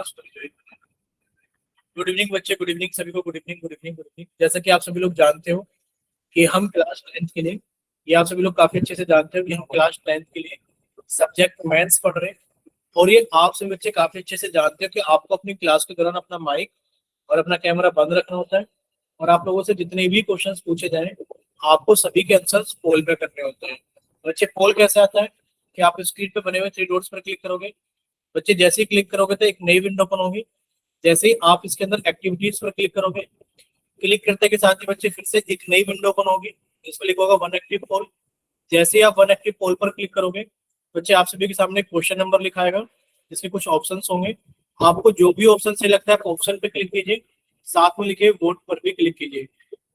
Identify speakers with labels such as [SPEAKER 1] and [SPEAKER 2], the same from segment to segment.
[SPEAKER 1] Class को join. Good evening बच्चे, good evening सभी को, good evening good evening good evening. जैसा कि आप सभी लोग जानते हो कि हम क्लास 10th के लिए, ये आप सभी लोग काफी अच्छे से जानते हो कि हम क्लास 10th के लिए सब्जेक्ट मैथ्स पढ़ रहे हैं। और ये आप सभी बच्चे काफी अच्छे से जानते हो कि आपको अपनी क्लास के दौरान अपना माइक और अपना कैमरा बंद रखना होता है, और आप लोगों से जितने भी क्वेश्चंस पूछे जाए आपको सभी के आंसर्स पोल पे करने होते हैं। बच्चे पोल कैसे आता है कि आप स्क्रीन पे बने हुए थ्री डॉट्स पर क्लिक करोगे। बच्चे जैसे ही क्लिक करोगे तो एक नई विंडो ओपन होगी। जैसे ही आप इसके अंदर एक्टिविटीज पर क्लिक करोगे, क्लिक करने के साथ ही बच्चे फिर से एक नई विंडो ओपन होगी, इसमें लिखा होगा वन एक्टिव पोल। जैसे ही आप वन एक्टिव पोल पर क्लिक करोगे, बच्चे आप सभी के सामने क्वेश्चन नंबर लिखा आएगा, जिसके कुछ ऑप्शंस होंगे। आपको जो भी ऑप्शन से लगता है आप ऑप्शन पे क्लिक कीजिए, साथ में लिखे वोट पर भी क्लिक कीजिए।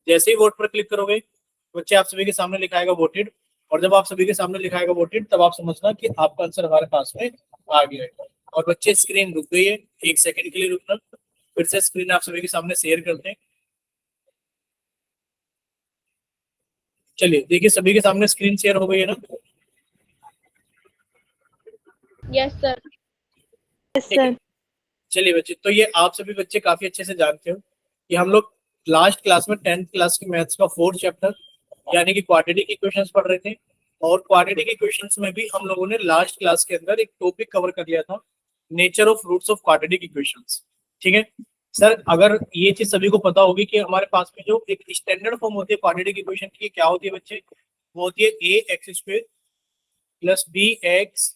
[SPEAKER 1] जैसे ही वोट पर क्लिक करोगे, बच्चे आप सभी के सामने लिखा आएगा वोटेड, और जब आप सभी के सामने लिखा आएगा वोटेड तब आप समझना कि आपका आंसर हमारे पास में आ गया है। और बच्चे स्क्रीन रुक गई है, एक सेकंड के लिए रुकना, फिर से स्क्रीन आप सभी के सामने शेयर करते हैं। चलिए देखिए, सभी के सामने स्क्रीन शेयर हो गई है ना?
[SPEAKER 2] Yes sir.
[SPEAKER 1] ठीक है, चलिए बच्चे, तो ये आप सभी बच्चे काफी अच्छे से जानते हो कि हम लोग लास्ट क्लास में 10th क्लास के मैथ्स का 4th चैप्टर यानी कि क्वाड्रेटिक इक्वेशंस पढ़ रहे थे। और क्वाड्रेटिक इक्वेशंस में भी हम लोगों ने लास्ट क्लास के अंदर एक टॉपिक कवर कर लिया था, nature of roots of quadratic equations. ठीक है सर, अगर ये चीज सभी को पता होगी कि हमारे पास में जो एक स्टैंडर्ड फॉर्म होती है क्वाड्रेटिक इक्वेशन की, क्या होती है बच्चे? वो होती है a x square plus b x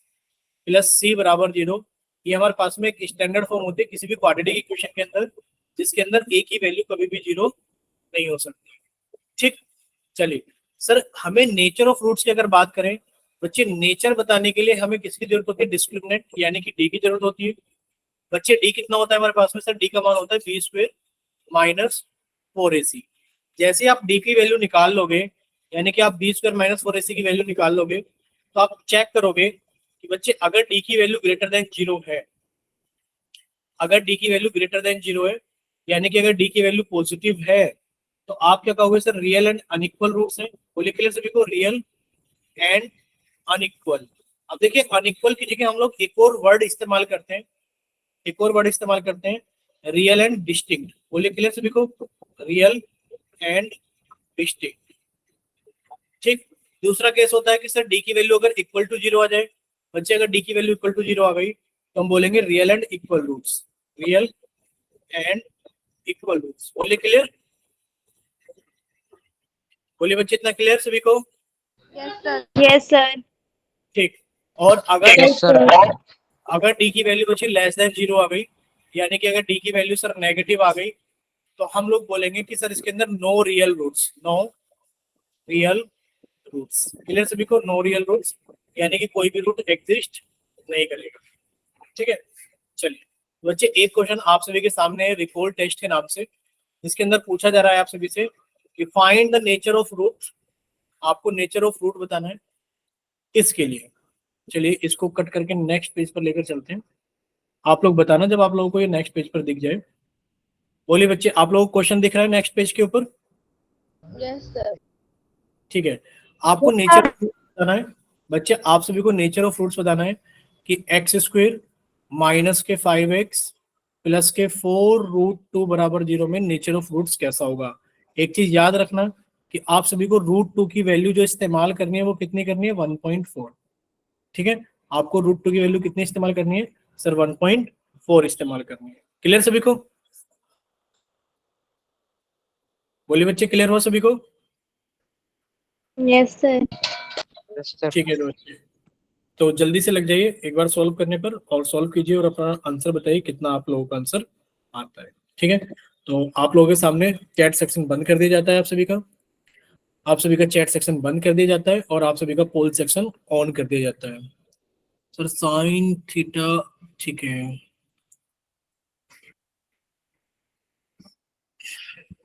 [SPEAKER 1] plus c बराबर 0। ये हमारे पास में एक स्टैंडर्ड फॉर्म होती है किसी भी क्वाड्रेटिक इक्वेशन के अंदर, जिसके अंदर ए की वैल्यू कभी भी 0 नहीं हो सकती। ठीक, चलिए सर, हमें नेचर ऑफ रूट्स की अगर बात करें, बच्चे नेचर बताने के लिए हमें किसकी जरूरत होती है? डिस्क्रिमिनेंट यानी कि डी की जरूरत होती है। बच्चे डी कितना होता है हमारे पास में? सर डी का मान होता है बी स्क्वायर माइनस 4ac। जैसे आप डी की वैल्यू निकाल लोगे, यानी कि आप बी स्क्वायर माइनस 4ac की वैल्यू निकाल लोगे, तो आप चेक करोगे कि बच्चे अगर डी की वैल्यू ग्रेटर देन 0 है, अगर डी की वैल्यू ग्रेटर देन 0 है, यानी कि अगर डी की वैल्यू पॉजिटिव है, तो आप क्या कहोगे? Sir real and unequal roots हैं। बोलिए क्लियर सभी को, रियल एंड अनइक्वल। अब देखिए, अनइक्वल की जगह हम लोग एक और वर्ड इस्तेमाल करते हैं, एक और वर्ड इस्तेमाल करते हैं, रियल एंड डिस्टिंक्ट। बोलिए क्लियर सभी को, रियल एंड डिस्टिंक्ट। ठीक, दूसरा केस होता है कि सर डी की वैल्यू अगर इक्वल टू 0 आ जाए। बच्चे अगर डी की वैल्यू इक्वल टू 0 आ गई तो हम बोलेंगे real and equal roots, real and equal roots. बोलिए क्लियर, बोलिए बच्चे, इतना क्लियर सभी को?
[SPEAKER 2] Yes sir. Yes sir.
[SPEAKER 1] ठीक, और अगर
[SPEAKER 3] यस सर।
[SPEAKER 1] अगर डी की वैल्यू बच्चे लेस देन 0 आ गई, यानी कि अगर डी की वैल्यू सर नेगेटिव आ गई, तो हम लोग बोलेंगे कि सर इसके अंदर no real roots, no real roots. Clear सभी को, नो रियल रूट्स यानी कि कोई भी रूट एग्जिस्ट नहीं करेगा। ठीक है, चलिए बच्चे, एक क्वेश्चन आप सभी के सामने है रिकॉल टेस्ट के नाम से, जिसके अंदर पूछा जा रहा है आप सभी से कि find the nature of root. आपको नेचर ऑफ रूट बताना है, इसके लिए चलिए इसको कट करके नेक्स्ट पेज पर लेकर चलते हैं। आप लोग बताना जब आप लोगों को ये नेक्स्ट पेज पर दिख जाए। बोलिए बच्चे, आप लोगों को क्वेश्चन दिख रहा है नेक्स्ट पेज के ऊपर?
[SPEAKER 2] Yes sir.
[SPEAKER 1] ठीक है, आपको नेचर ऑफ फ्रूट्स बताना है। बच्चे आप सभी को नेचर ऑफ फ्रूट्स बताना है कि एक्स स्क्वायर माइनस के 5x प्लस के 4√2 बराबर 0 में नेचर ऑफ फ्रूट्स कैसा होगा। एक चीज याद रखना कि आप सभी को √2 की वैल्यू जो इस्तेमाल करनी है वो कितनी करनी है? 1.4। ठीक है, आपको √2 की वैल्यू कितनी इस्तेमाल करनी है? सर 1.4 इस्तेमाल करनी है। क्लियर सभी को? बोलिए बच्चे, क्लियर हो सभी को?
[SPEAKER 2] Yes sir.
[SPEAKER 3] Yes sir.
[SPEAKER 1] ठीक है तो बच्चे, तो जल्दी से लग जाइए एक बार सॉल्व करने पर, और सॉल्व कीजिए और अपना आंसर बताइए कितना आप लोगों का आंसर आता है। ठीक है, तो आप लोगों के सामने चैट सेक्शन बंद कर दिया जाता है, आप सभी का, आप सभी का चैट सेक्शन बंद कर दिया जाता है और आप सभी का पोल सेक्शन ऑन कर दिया जाता है। सर साइन थीटा, ठीक है,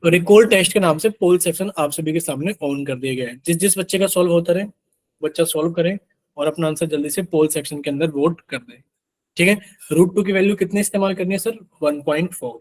[SPEAKER 1] रिकॉल टेस्ट के नाम से पोल सेक्शन आप सभी के सामने ऑन कर दिया गया है। जिस जिस बच्चे का सॉल्व होता रहे, बच्चा सॉल्व करे और अपना आंसर जल्दी से पोल सेक्शन के अंदर वोट कर दे। ठीक है, √2 की वैल्यू कितने इस्तेमाल करनी है सर? 1.4।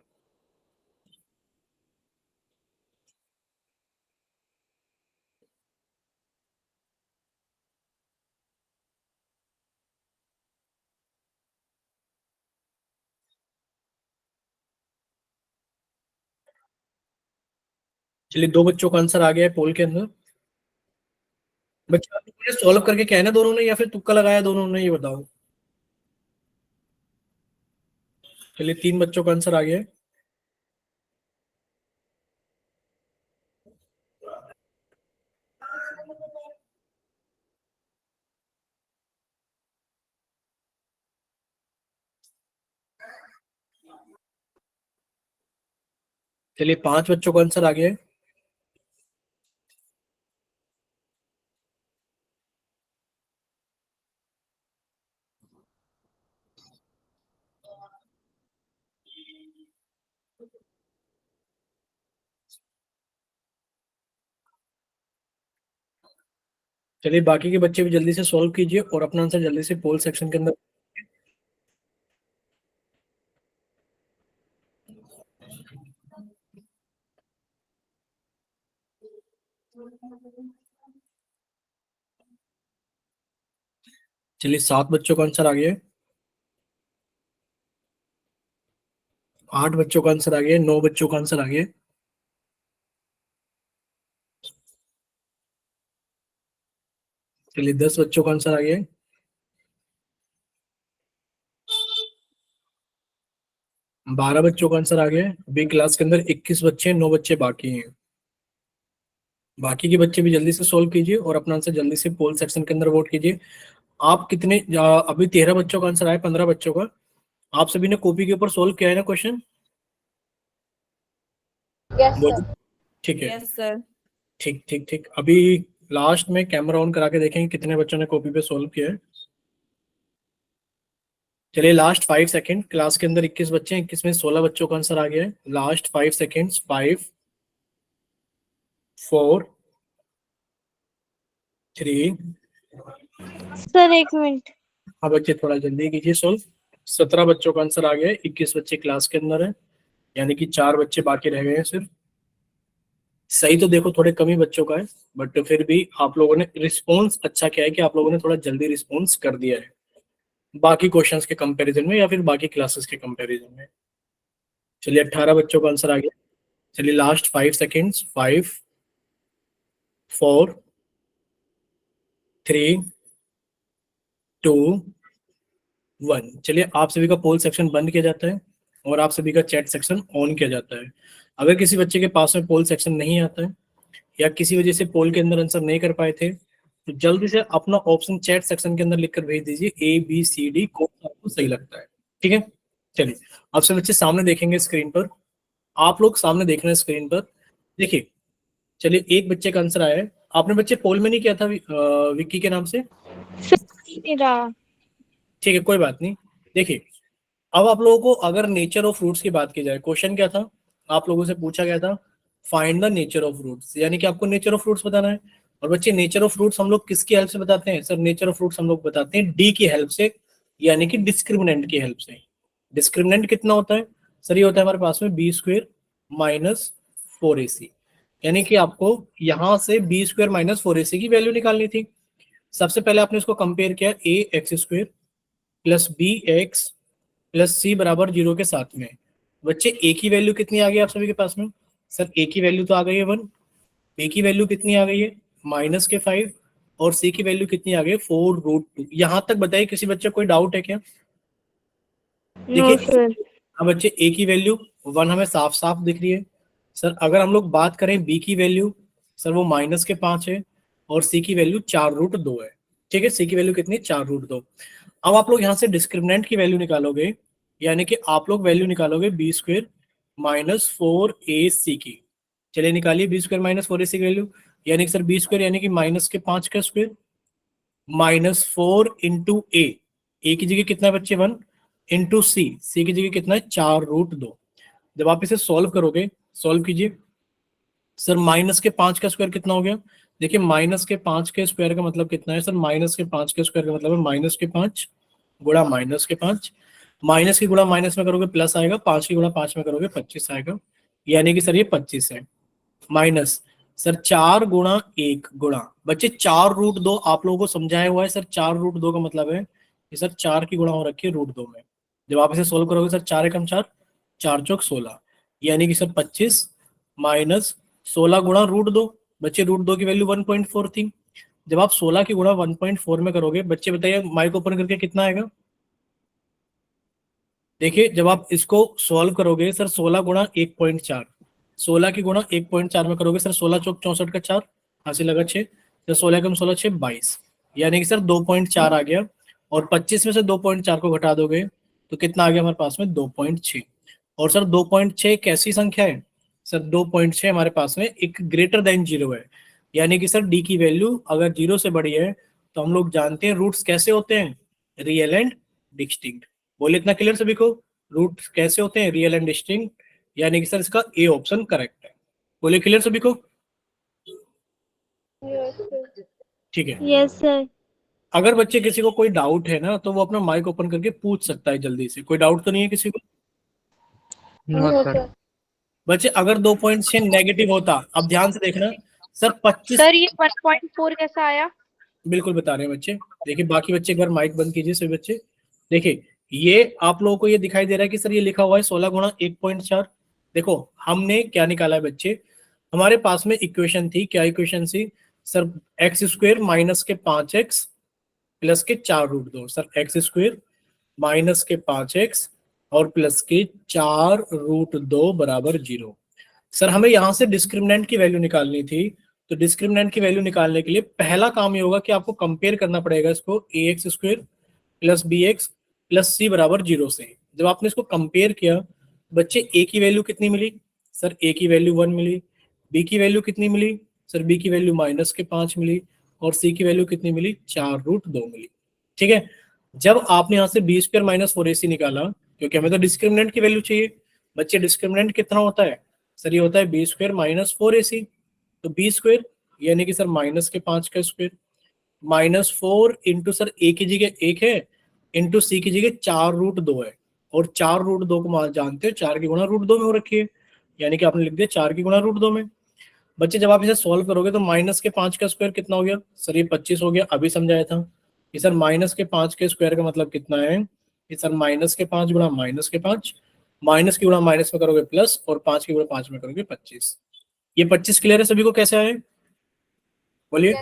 [SPEAKER 1] चलिए 2 बच्चों का आंसर आ गया है पोल के अंदर। बच्चे आप लोगों ने सॉल्व करके क्या है ना दोनों ने, या फिर तुक्का लगाया दोनों ने, ये बताओ। चलिए 3 बच्चों का आंसर आ गया है। चलिए 5 बच्चों का आंसर आ गया है। चलिए बाकी के बच्चे भी जल्दी से सॉल्व कीजिए और अपना आंसर जल्दी से पोल सेक्शन के अंदर। चलिए 7 बच्चों का आंसर आ गया है। 8 बच्चों का आंसर आ गया है। 9 बच्चों का आंसर आ गया है। चलिए 10 बच्चों का आंसर आ गया है। 12 बच्चों का आंसर आ गया है। अभी क्लास के अंदर 21 बच्चे, 9 बच्चे बाकी हैं। बाकी के बच्चे भी जल्दी से सॉल्व कीजिए और अपना आंसर जल्दी से पोल सेक्शन के अंदर वोट कीजिए। आप कितने अभी 13 बच्चों का आंसर आया, 15 बच्चों का। आप सभी ने कॉपी के ऊपर सॉल्व किया है ना क्वेश्चन?
[SPEAKER 2] Yes, sir.
[SPEAKER 1] ठीक है।
[SPEAKER 3] Yes sir.
[SPEAKER 1] ठीक ठीक ठीक। अभी लास्ट में कैमरा ऑन करा के देखेंगे कितने बच्चों ने कॉपी पे सॉल्व किया है। चलिए लास्ट 5 सेकंड। क्लास के अंदर 21 बच्चे हैं, 21 में 16 बच्चों का आंसर आ गया है। Last 5 seconds. 5 4 3।
[SPEAKER 2] Sir 1 minute.
[SPEAKER 1] हाँ बच्चे थोड़ा जल्दी कीजिए सॉल्व। 17 बच्चों का आंसर आ गया है। 21 बच्चे क्लास के अंदर है, यानी कि 4 बच्चे बाकी रह गए हैं सिर्फ। सही तो देखो थोड़े कम ही बच्चों का है, बट फिर भी आप लोगों ने रिस्पॉन्स अच्छा किया है कि आप लोगों ने थोड़ा जल्दी रिस्पॉन्स कर दिया है बाकी क्वेश्चंस के कंपैरिजन में या फिर बाकी क्लासेस के कंपैरिजन में। चलिए 18 बच्चों का आंसर आ गया। चलिए लास्ट 5 सेकेंड्स। 5 4 3 2 1। चलिए आप सभी का पोल सेक्शन बंद किया जाता है और आप सभी का चैट सेक्शन ऑन किया जाता है। अगर किसी बच्चे के पास में पोल सेक्शन नहीं आता है या किसी वजह से पोल के अंदर आंसर नहीं कर पाए थे, तो जल्दी से अपना ऑप्शन चैट सेक्शन के अंदर लिखकर भेज दीजिए ABCD, कौन सा आपको सही लगता है। ठीक है। चलिए आप सब बच्चे सामने देखेंगे स्क्रीन पर। आप लोग सामने देख रहे हैं स्क्रीन पर, देखिए। चलिए एक बच्चे का आंसर आया है। आपने बच्चे पोल में नहीं किया था विक्की के नाम से? ठीक है कोई बात नहीं। देखिए अब आप लोगों को अगर नेचर ऑफ फ्रूट्स की बात की जाए, क्वेश्चन क्या था? आप लोगों से पूछा गया था find the nature of fruits, यानी कि आपको नेचर ऑफ फ्रूट्स बताना है। और बच्चे नेचर ऑफ फ्रूट्स हम लोग किसकी हेल्प से बताते हैं? सर नेचर ऑफ फ्रूट्स हम लोग बताते हैं डी की हेल्प से, यानी कि डिस्क्रिमिनेंट की हेल्प से। डिस्क्रिमिनेंट कितना होता है? सर ये होता है हमारे पास में B² माइनस 4AC, यानी कि आपको यहां से B² माइनस 4AC की वैल्यू निकालनी थी। सबसे पहले आपने इसको कंपेयर किया AX² plus BX plus C बराबर 0 के साथ में। बच्चे ए की वैल्यू कितनी आ गई आप सभी के पास में? सर ए की वैल्यू तो आ गई है 1, बी की वैल्यू कितनी आ गई है -5, और सी की वैल्यू कितनी आ गई 4√2। यहां तक बताइए किसी बच्चे कोई डाउट है क्या? देखिए हाँ बच्चे ए की वैल्यू 1 हमें साफ साफ दिख रही है। सर अगर हम लोग बात करें बी की वैल्यू, सर वो -5 है, और सी की वैल्यू 4√2 है। ठीक है, सी की वैल्यू कितनी? 4√2। अब आप लोग यहाँ से डिस्क्रिमिनेंट की वैल्यू निकालोगे, यानी कि आप लोग वैल्यू निकालोगे B² माइनस 4AC की। चलिए निकालिए B² माइनस 4AC की वैल्यू, यानी कि सर B² यानी कि -5 का स्क्वायर -4 इंटू ए की जगह कितना है बच्चे 1, इंटू सी की जगह कितना है 4√2। जब आप इसे सॉल्व करोगे, सॉल्व कीजिए। सर -5 का स्क्वायर कितना हो गया? देखिए -5 के स्क्वायर का मतलब कितना है? सर -5 के स्क्वायर का मतलब है -5 गुणा -5। माइनस की गुणा माइनस में करोगे प्लस आएगा, 5 की गुणा 5 में करोगे 25 आएगा, यानी कि सर ये 25 है। माइनस सर 4 गुणा 1 गुणा, बच्चे 4√2 आप लोगों को समझाया हुआ है। सर 4√2 का मतलब है कि सर 4 की गुणा हो रखी है √2 में। जब आप इसे सोल्व करोगे सर 4 एकम 4, 4 चौक 16, यानी कि सर 25 माइनस 16 गुणा रूट 2, बच्चे रूट 2 की वैल्यू 1.4 थी। जब आप 16 की गुणा 1.4 में करोगे, बच्चे बताइए माइक ओपन करके कितना आएगा। देखिए जब आप इसको सॉल्व करोगे सर, 16 गुणा 1.4, 16 की गुणा 1.4 में करोगे सर, 16 चौक 64 का 4, हासिल लगा 6, तो 16 कम 16 6 22, यानी कि सर 2.4 आ गया। और 25 में से 2.4 को घटा दोगे तो कितना आ गया हमारे पास में, 2.6। और सर 2.6 कैसी संख्या है सर, 2.6 हमारे पास में एक ग्रेटर देन जीरो है, यानी कि सर डी की वैल्यू अगर जीरो से बड़ी है तो हम लोग जानते हैं रूट्स कैसे होते हैं, रियल एंड डिस्टिंक्ट। बोले इतना क्लियर सभी को, रूट कैसे होते हैं, रियल एंड डिस्टिंक्ट, यानी कि सर इसका ए ऑप्शन करेक्ट है। बोले क्लियर सभी को, ठीक है।
[SPEAKER 2] Yes sir.
[SPEAKER 1] अगर बच्चे किसी को कोई डाउट है ना तो वो अपना माइक ओपन करके पूछ सकता है जल्दी से, कोई डाउट तो नहीं है किसी को।
[SPEAKER 3] No sir.
[SPEAKER 1] बच्चे अगर 2.6 नेगेटिव होता, अब ध्यान से देखना सर, 25,
[SPEAKER 2] सर ये 1.4 कैसा आया?
[SPEAKER 1] बिल्कुल बता रहे हैं बच्चे। देखिए बाकी बच्चे एक बार माइक बंद कीजिए सभी बच्चे। देखिए ये आप लोगों को ये दिखाई दे रहा है कि सर ये लिखा हुआ है 16 गुणा 1.4। देखो हमने क्या निकाला है बच्चे, हमारे पास में इक्वेशन थी, क्या इक्वेशन थी सर, एक्स स्क्वेयर माइनस के 5x प्लस के 4 root 2, sir x square minus के 5x और प्लस के 4 रूट 2 बराबर 0। सर हमें यहां से डिस्क्रिमिनेंट की वैल्यू निकालनी थी, तो डिस्क्रिमिनेंट की वैल्यू निकालने के लिए पहला काम ये होगा कि आपको कंपेयर करना पड़ेगा इसको a x square plus b x plus c बराबर 0 से। जब आपने इसको कंपेयर किया बच्चे, ए की वैल्यू कितनी मिली सर, ए की वैल्यू 1 मिली, बी की वैल्यू कितनी मिली सर, बी की वैल्यू माइनस के 5 मिली, और सी की वैल्यू कितनी मिली, 4 रूट 2 मिली। ठीक है, जब आपने यहाँ से बी स्क्वायर माइनस 4ac निकाला, क्योंकि हमें तो डिस्क्रिमिनेंट की वैल्यू चाहिए बच्चे, डिस्क्रिमिनेंट कितना होता है सर, ये होता है बी स्क्वायर माइनस 4ac, तो बी स्क्वायर यानी कि सर माइनस के 5 का स्क्वायर -4 इंटू सर ए की जगह 1 है, इंटू सी की जगह 4 रूट 2 है, और 4 रूट 2 को मान जानते हैं 4 की गुणा रूट 2 में हो रखी है, यानी कि आपने लिख दिया 4 की गुणा रूट 2 में। बच्चे जब आप इसे सॉल्व करोगे तो माइनस के 5 का स्क्वायर कितना हो गया सर, ये 25 हो गया, अभी समझाया था कि सर माइनस के 5 के स्क्वायर का मतलब कितना है कि सर माइनस के 5 गुणा माइनस के 5, माइनस की गुणा माइनस में करोगे प्लस, और 5 की गुणा 5 में करोगे 25। ये 25 क्लियर है सभी को, कैसे आए बोलिए,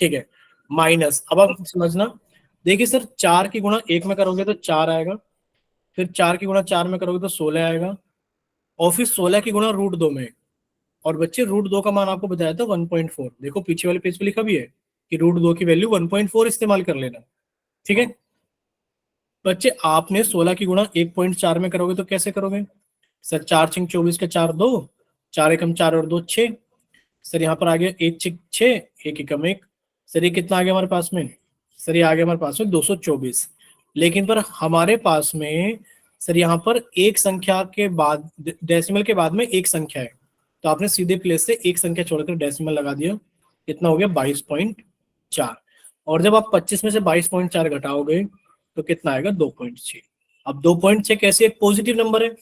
[SPEAKER 1] ठीक है। माइनस, अब आप समझना, देखिए सर 4 की गुणा 1 में करोगे तो 4 आएगा, फिर 4 की गुणा 4 में करोगे तो 16 आएगा, और फिर 16 की गुणा रूट 2 में, और बच्चे रूट 2 का मान आपको बताया था 1.4, देखो पीछे वाले पेज पे लिखा भी है कि रूट 2 की वैल्यू 1.4 इस्तेमाल कर लेना। ठीक है बच्चे, आपने 16 की गुणा 1.4 में करोगे तो कैसे करोगे सर, 4 छिंग 24 के 4 2, 4 एकम 4 और 2 6, सर यहाँ पर आ गया 1 छिक 6, 1 एकम 1, सर ये कितना आ गया हमारे पास में सर, ये आ गया हमारे पास में 224। लेकिन पर हमारे पास में सर यहाँ पर एक संख्या के बाद, डेसिमल के बाद में एक संख्या है, तो आपने सीधे प्लेस से एक संख्या छोड़कर डेसिमल लगा दिया, कितना हो गया 22.4, और जब आप 25 में से 22.4 घटाओगे तो कितना आएगा 2.6। अब 2.6 कैसे एक पॉजिटिव नंबर है,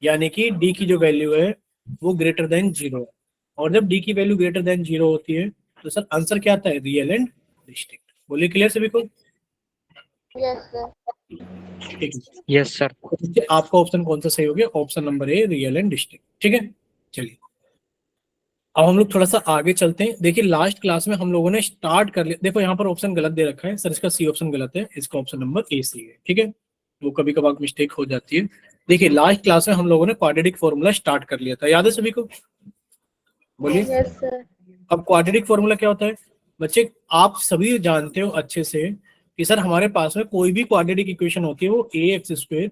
[SPEAKER 1] यानी कि डी की जो वैल्यू है वो ग्रेटर देन 0 है, और जब डी की वैल्यू ग्रेटर देन 0 होती है तो सर आंसर क्या आता है, रियल एंड डिस्टिंक्ट। बोलिए क्लियर सभी को,
[SPEAKER 2] यस सर।
[SPEAKER 1] ठीक है।
[SPEAKER 3] Yes sir.
[SPEAKER 1] तो आपका ऑप्शन कौन सा सही हो गया, option number A, real and distinct. ठीक है, चलिए अब हम लोग थोड़ा सा आगे चलते हैं। देखिए लास्ट क्लास में हम लोगों ने स्टार्ट कर लिया, देखो यहाँ पर ऑप्शन गलत दे रखा है सर, इसका सी ऑप्शन गलत है, इसका ऑप्शन नंबर ए सी है। ठीक है, वो कभी कभार मिस्टेक हो जाती है। देखिए लास्ट क्लास में हम लोगों ने क्वाड्रेटिक फॉर्मूला स्टार्ट कर लिया था, याद है सभी को, बोलिए।
[SPEAKER 2] Yes sir.
[SPEAKER 1] अब क्वाड्रेटिक फॉर्मूला क्या होता है बच्चे, आप सभी जानते हो अच्छे से कि सर हमारे पास में कोई भी क्वाड्रेटिक इक्वेशन होती है वो a x square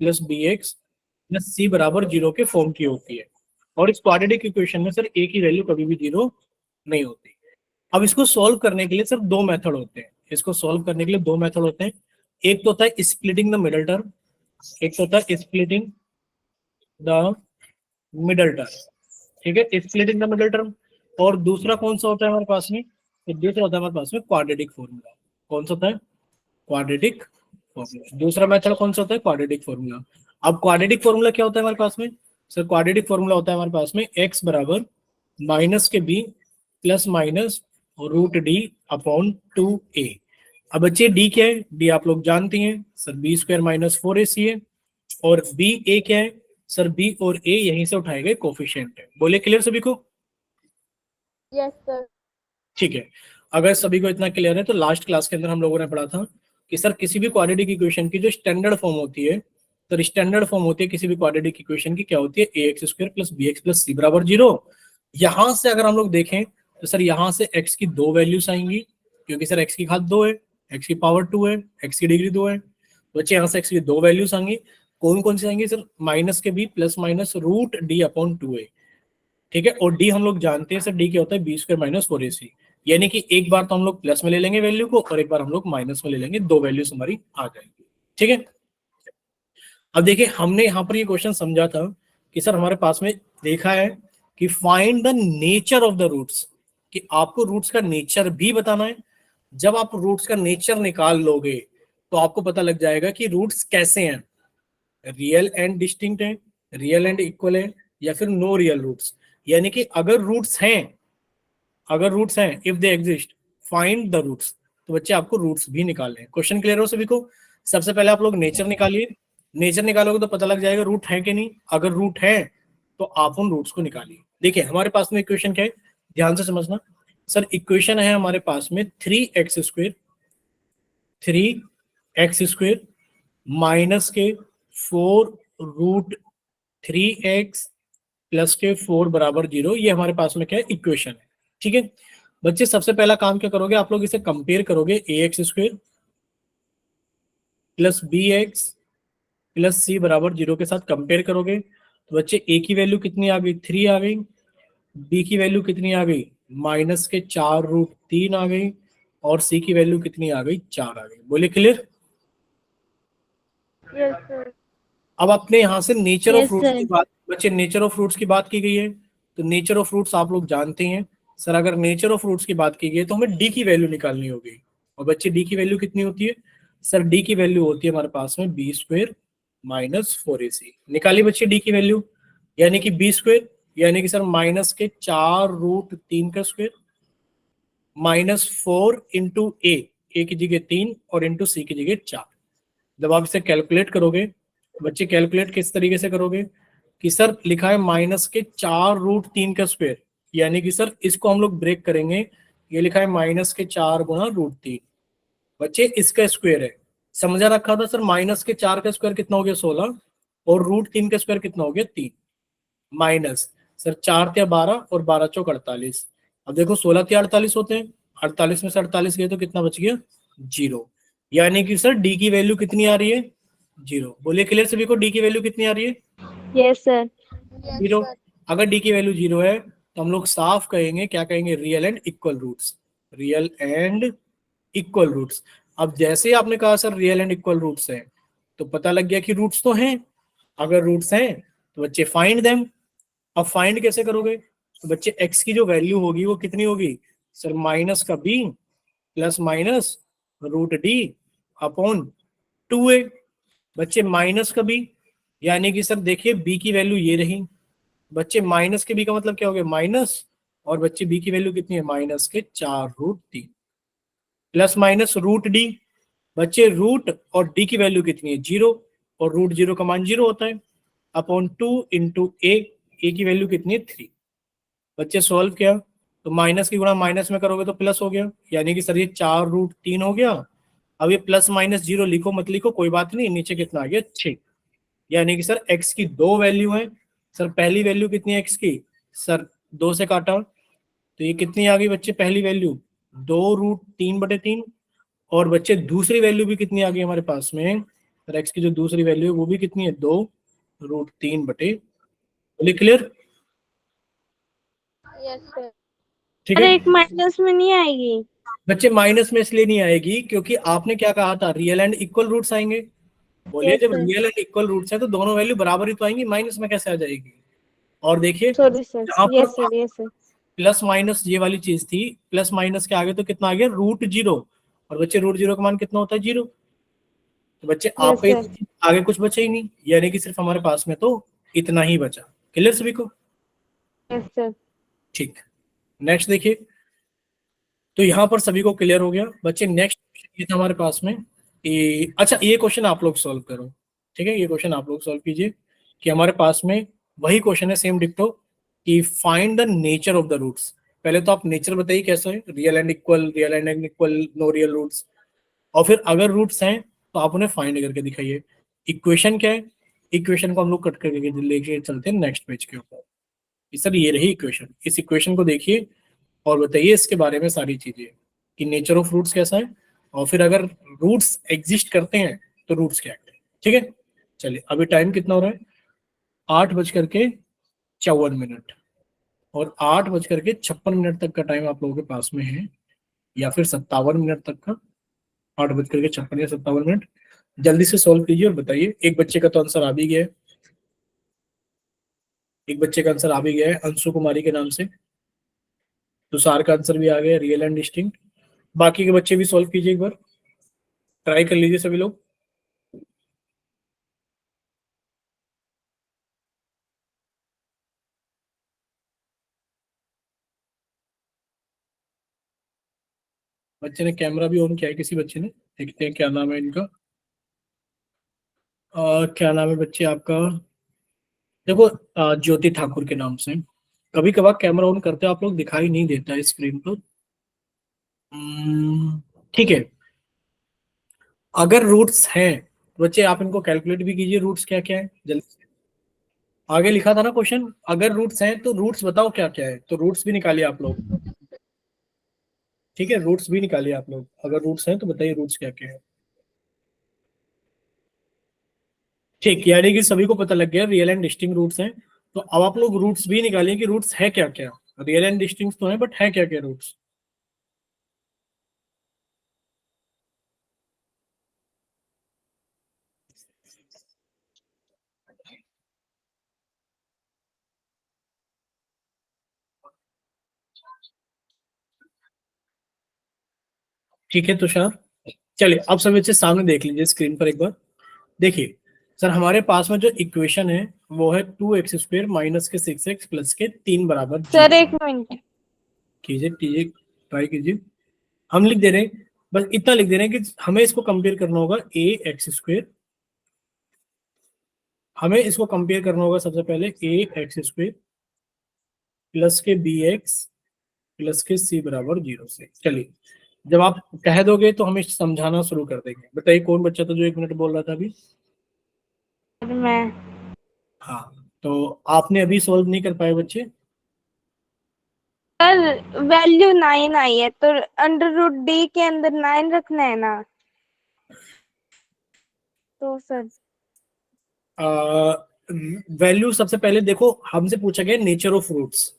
[SPEAKER 1] plus b x plus c बराबर 0 के फॉर्म की होती है, और इस क्वाड्रेटिक इक्वेशन में सर ए की वैल्यू कभी भी 0 नहीं होती। अब इसको सॉल्व करने के लिए सर दो मेथड होते हैं, इसको सॉल्व करने के लिए दो मेथड होते हैं, एक तो होता है स्प्लिटिंग द मिडल टर्म, एक तो होता है स्प्लिटिंग द मिडल टर्म। ठीक है, स्प्लिटिंग द मिडल टर्म, और दूसरा कौन सा होता है हमारे पास में, तो दूसरा होता है हमारे पास में क्वाड्रेटिक फॉर्मूला। कौन सा होता है, क्वाड्रेटिक फॉर्मूला। दूसरा मेथड कौन सा होता है, क्वाड्रेटिक फॉर्मूला। अब क्वाड्रेटिक फॉर्मूला क्या होता है हमारे पास में सर, क्वाड्रेटिक फॉर्मूला होता है हमारे पास में x बराबर माइनस के b plus minus root D upon 2a। अब बच्चे d क्या है, d आप लोग जानते हैं sir, B square minus 4ac है, और बी ए क्या है सर बी और ए यहीं से उठाए गए कोफिशिएंट है। बोले क्लियर सभी को?
[SPEAKER 2] Yes sir.
[SPEAKER 1] ठीक है, अगर सभी को इतना क्लियर है तो लास्ट क्लास के अंदर हम लोगों ने पढ़ा था कि सर किसी भी क्वाड्रेटिक इक्वेशन की जो स्टैंडर्ड फॉर्म होती है, तो स्टैंडर्ड फॉर्म होती है किसी भी क्वाड्रेटिक इक्वेशन की, क्या होती है? A x square plus b x plus c बराबर 0। यहां से अगर हम लोग देखें तो सर यहां से x की दो वैल्यूज आएंगी, क्योंकि सर x की घात 2 है, x की पावर 2 है, x की डिग्री 2 है, तो बच्चे यहाँ से x की दो वैल्यूज आएंगी। कौन कौन सी आएंगी सर? माइनस के b plus minus root D upon 2a। ठीक है, और डी हम लोग जानते हैं सर, डी क्या होता है? B square minus 4ac। यानी कि एक बार तो हम लोग प्लस में ले लेंगे वैल्यू को, और एक बार हम लोग माइनस में ले लेंगे, दो वैल्यूज हमारी आ जाएंगी। ठीक है, अब देखिए हमने यहाँ पर ये क्वेश्चन समझा था कि सर हमारे पास में देखा है कि find the nature of the roots, कि आपको रूट्स का नेचर भी बताना है। जब आप रूट्स का नेचर निकाल लोगे तो आपको पता लग जाएगा कि रूट्स कैसे हैं, रियल एंड डिस्टिंक्ट है, रियल एंड इक्वल है, या फिर नो रियल रूट्स। यानी कि अगर रूट्स हैं, अगर रूट्स हैं, if they exist find the roots, तो बच्चे आपको रूट्स भी निकालने हैं। क्वेश्चन क्लियर हो सभी को? सबसे पहले आप लोग नेचर निकालिए, नेचर निकालोगे तो पता लग जाएगा रूट है कि नहीं। अगर रूट है तो आप उन रूट्स को निकालिए। देखिए हमारे पास में इक्वेशन क्या है, ध्यान से समझना सर। इक्वेशन है हमारे पास में 3x² माइनस के 4√3x प्लस के 4 बराबर 0। ये हमारे पास में क्या है? इक्वेशन है। ठीक है बच्चे, सबसे पहला काम क्या करोगे आप लोग? इसे कंपेयर करोगे ax² plus bx plus c बराबर 0 के साथ कंपेयर करोगे, तो बच्चे a की वैल्यू कितनी आ गई? 3 आ गई। b की वैल्यू कितनी आ गई? माइनस के 4√3 आ गई। और c की वैल्यू कितनी आ गई? 4 आ गई। बोले क्लियर?
[SPEAKER 2] Yes sir.
[SPEAKER 1] अब अपने यहाँ से nature of
[SPEAKER 2] Yes,
[SPEAKER 1] fruits
[SPEAKER 2] sir.
[SPEAKER 1] की बात, बच्चे नेचर ऑफ फ्रूट्स की बात की गई है, तो नेचर ऑफ फ्रूट्स आप लोग जानते हैं सर। अगर नेचर ऑफ फ्रूट्स की बात की गई है तो हमें डी की वैल्यू निकालनी होगी। और बच्चे डी की वैल्यू कितनी होती है सर? डी की वैल्यू होती है हमारे पास में b² माइनस 4ac। निकालिए बच्चे डी की वैल्यू, यानी कि b² यानी कि सर माइनस के 4√3 का स्क्वायर माइनस 4 इंटू ए की जगह 3 और इंटू सी की जगह 4। जब आप इसे कैलकुलेट करोगे, बच्चे कैलकुलेट किस तरीके से करोगे कि सर लिखा है माइनस के 4√3 का स्क्वायर, यानी कि सर इसको हम लोग ब्रेक करेंगे। ये लिखा है माइनस के 4 गुणा √3। बच्चे इसका स्क्वायर है, समझा रखा था सर। माइनस के 4 का स्क्वायर कितना हो गया? 16। और √3 का स्क्वायर कितना हो गया? 3। माइनस सर 4 या 12 और 12 चौक 48। अब देखो 16 या 48 होते हैं, 48 में से 48 गए तो कितना बच गया? 0। यानी कि सर डी की वैल्यू कितनी आ रही है? 0। बोलिए क्लियर सभी को, डी की वैल्यू कितनी आ रही है?
[SPEAKER 2] Yes, sir.
[SPEAKER 1] 0। अगर डी की वैल्यू 0 है तो हम लोग साफ कहेंगे, क्या कहेंगे? Real and equal roots, real and equal roots. अब जैसे ही आपने कहा sir real and equal roots है, तो पता लग गया कि रूट्स तो हैं। अगर रूट्स हैं तो बच्चे फाइंड देम। अब फाइंड कैसे करोगे? तो बच्चे x की जो वैल्यू होगी वो कितनी होगी सर? माइनस का b plus minus √d upon 2a। बच्चे माइनस का b, यानी कि सर देखिए b की वैल्यू ये रही। बच्चे माइनस के b का मतलब क्या हो गया? माइनस। और बच्चे b की वैल्यू कितनी है? माइनस के 4√3 प्लस माइनस √d। बच्चे रूट और d की वैल्यू कितनी है? 0। और √0 का मान 0 होता है। अपॉन 2 इंटू a की वैल्यू कितनी है? 3। बच्चे सॉल्व किया तो माइनस की गुणा माइनस में करोगे तो प्लस हो गया, यानी कि सर ये 4√3 हो गया। अब ये प्लस माइनस 0 लिखो मत लिखो कोई बात नहीं, नीचे कितना आ गया? 6। यानी कि सर x की दो वैल्यू है। सर पहली वैल्यू कितनी है x की? सर 2 से काटा तो ये कितनी आ गई बच्चे? पहली वैल्यू 2√3/3। और बच्चे दूसरी वैल्यू भी कितनी आ गई हमारे पास में? सर x की जो दूसरी वैल्यू है वो भी कितनी है? 2√3/। बोलिए क्लियर?
[SPEAKER 2] Yes, sir.
[SPEAKER 1] ठीक
[SPEAKER 2] अरे
[SPEAKER 1] है
[SPEAKER 2] एक माइनस में नहीं आएगी।
[SPEAKER 1] बच्चे, माइनस में इसलिए नहीं आएगी क्योंकि आपने क्या कहा था? रियल एंड इक्वल रूट्स आएंगे। बोलिए
[SPEAKER 2] Yes,
[SPEAKER 1] जब
[SPEAKER 2] sir.
[SPEAKER 1] Real and equal roots है तो दोनों वैल्यू बराबर ही तो आएंगी, माइनस में कैसे आ जाएगी? और देखिए
[SPEAKER 2] Sorry, sir.
[SPEAKER 1] यहाँ पर
[SPEAKER 2] Yes, sir. Yes, sir.
[SPEAKER 1] Plus minus ये वाली चीज थी, प्लस माइनस के आगे तो कितना आ गया? √0। और बच्चे √0 का मान कितना होता है? 0। तो बच्चे
[SPEAKER 2] Yes,
[SPEAKER 1] आप पे
[SPEAKER 2] sir.
[SPEAKER 1] आगे कुछ बचा ही नहीं, यानी कि सिर्फ हमारे पास में तो इतना ही बचा। क्लियर सभी को?
[SPEAKER 2] Yes, sir.
[SPEAKER 1] ठीक, नेक्स्ट देखिए। तो यहाँ पर सभी को क्लियर हो गया बच्चे। नेक्स्ट ये था हमारे पास में अच्छा ये क्वेश्चन आप लोग सॉल्व करो। ठीक है, ये क्वेश्चन आप लोग सॉल्व कीजिए। कि हमारे पास में वही क्वेश्चन है सेम डिक्टो कि find the nature of the roots. पहले तो आप नेचर बताइए कैसे है, real and equal, real and equal, no real roots, और फिर अगर रूट्स हैं तो आप उन्हें फाइंड करके दिखाइए। इक्वेशन क्या है, इक्वेशन को हम लोग कट करके लेके चलते हैं नेक्स्ट पेज के ऊपर। सर ये रही इक्वेशन, इस इक्वेशन को देखिए और बताइए इसके बारे में सारी चीजें कि नेचर ऑफ रूट्स कैसा है, और फिर अगर रूट्स एग्जिस्ट करते हैं तो रूट्स क्या है। ठीक है, चलिए अभी टाइम कितना हो रहा है, 8:54, और 8:56 तक का टाइम आप लोगों के पास में है, या फिर 57 मिनट तक का, 8:56 या 57 मिनट। जल्दी से सॉल्व कीजिए और बताइए। एक बच्चे का तो आंसर आ भी गया है, एक बच्चे का आंसर आ भी गया है अंशु कुमारी के नाम से। तुषार का आंसर भी आ गया, रियल एंड डिस्टिंक्ट। बाकी के बच्चे भी सॉल्व कीजिए, एक बार ट्राई कर लीजिए सभी लोग। बच्चे ने कैमरा भी ऑन किया है, किसी बच्चे ने, देखते हैं क्या नाम है इनका। क्या नाम है बच्चे आपका, देखो ज्योति ठाकुर के नाम से। कभी कभार कैमरा ऑन करते हो आप लोग, दिखाई नहीं देता है स्क्रीन पर। ठीक है, अगर रूट्स हैं तो बच्चे आप इनको कैलकुलेट भी कीजिए, रूट्स क्या क्या है जल्दी से। आगे लिखा था ना क्वेश्चन, अगर रूट्स हैं तो रूट्स बताओ क्या क्या है, तो रूट्स भी निकालिए आप लोग। ठीक है, रूट्स भी निकालिए आप लोग, अगर रूट्स हैं तो बताइए रूट्स क्या क्या है। ठीक, यानी कि सभी को पता लग गया रियल एंड डिस्टिंक्ट रूट्स हैं। तो अब आप लोग रूट्स भी निकालिए कि रूट्स है क्या क्या। रियल एंड डिस्टिंक्ट तो है, बट है क्या क्या रूट्स। ठीक है तुषार, चलिए अब सब बच्चे सामने देख लीजिए स्क्रीन पर एक बार। देखिए सर, हमारे पास में जो इक्वेशन है वो है 2x² माइनस के 6x प्लस के 3 बराबर
[SPEAKER 2] सर
[SPEAKER 1] 0।
[SPEAKER 2] एक मिनट।
[SPEAKER 1] कीजिए कीजिए, ट्राई कीजिए। हम लिख दे रहे हैं, बस इतना लिख दे रहे हैं कि हमें इसको कंपेयर करना होगा ax², हमें इसको कंपेयर करना होगा सबसे पहले ax² प्लस के bx प्लस के c बराबर 0 से। चलिए जब आप कह दोगे तो हमें समझाना शुरू कर देंगे। बताइए कौन बच्चा था जो 1 मिनट बोल रहा था अभी।
[SPEAKER 2] सर मैं।
[SPEAKER 1] हाँ, तो आपने अभी सॉल्व नहीं कर पाए बच्चे।
[SPEAKER 2] सर वैल्यू 9 आई है तो अंडर रूट डी के अंदर 9 रखना है ना, तो सर।
[SPEAKER 1] वैल्यू सबसे पहले देखो, हमसे पूछा गया नेचर ऑफ फ्रूट्स।